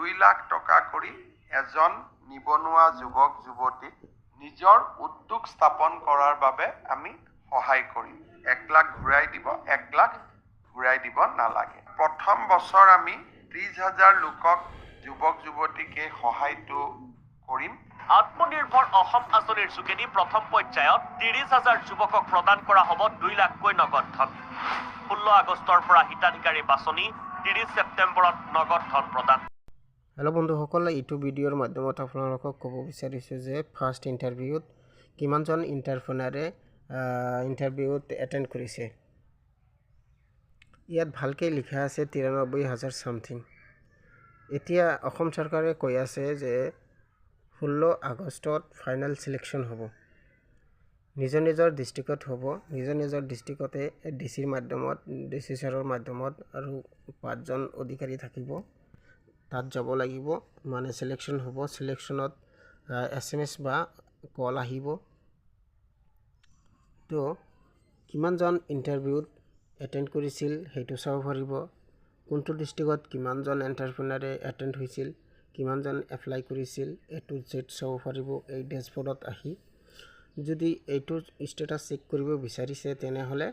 2 লাখ টকা কৰি এজন নিবনুৱা যুৱক যুৱতীক নিজৰ উদ্যোগ স্থাপন কৰাৰ বাবে আমি সহায় কৰিম 1 লাখ ঘূৰাই দিব 1 লাখ ঘূৰাই দিব নালাগে প্ৰথম বছৰ আমি 30,000 লোকক যুৱক যুৱতীকে সহায়টো কৰিম আত্মনিৰ্ভৰ অসম আঁচনিৰ যোগেদি প্ৰথম পৰ্যায়ত 30,000 যুৱকক প্ৰদান কৰা হ'ব 2 লাখকৈ নগদ ধন 16 আগষ্টৰ পৰা হিতাধিকাৰী বাছনি 30 ছেপ্টেম্বৰত নগদ ধন প্ৰদান হেল্ল' বন্ধুসকল এইটো ভিডিঅ'ৰ মাধ্যমত আপোনালোকক ক'ব বিচাৰিছোঁ যে ফাৰ্ষ্ট ইণ্টাৰভিউত কিমানজন ইণ্টাৰভিউনাৰে ইণ্টাৰভিউত এটেণ্ড কৰিছে ইয়াত ভালকৈ লিখা আছে 93,000 সামথিং এতিয়া অসম চৰকাৰে কৈ আছে যে 16 আগষ্টত ফাইনেল সিলেকশ্যন হ'ব নিজৰ ডিষ্ট্ৰিক্টত হ'ব নিজৰ ডিষ্ট্ৰিক্টতে ডিচিৰ মাধ্যমত ডিচি ছাৰৰ মাধ্যমত আৰু 5জন অধিকাৰী থাকিব তাত যাব লাগিব মানে সিলেকশ্যন হ'ব সিলেকশ্যনত SMS বা কল আহিব তো কিমানজন ইণ্টাৰভিউত এটেণ্ড কৰিছিল সেইটো চাব পাৰিব কোনটো ডিষ্ট্ৰিক্টত কিমানজন এণ্টাৰপ্ৰেনাৰে এটেণ্ড হৈছিল কিমানজন এপ্লাই কৰিছিল A to Z চাব পাৰিব এই ডেশবৰ্ডত আহি যদি এইটো ষ্টেটাছ চেক কৰিব বিচাৰিছে তেনেহ'লে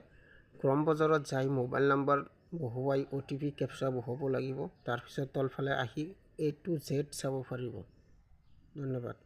ক্ৰম বজাৰত যাই মোবাইল নম্বৰ বহুৱাই OTP কেপচা বহুৱাব লাগিব তাৰপিছত তলফালে আহি A to Z চাব পাৰিব ধন্যবাদ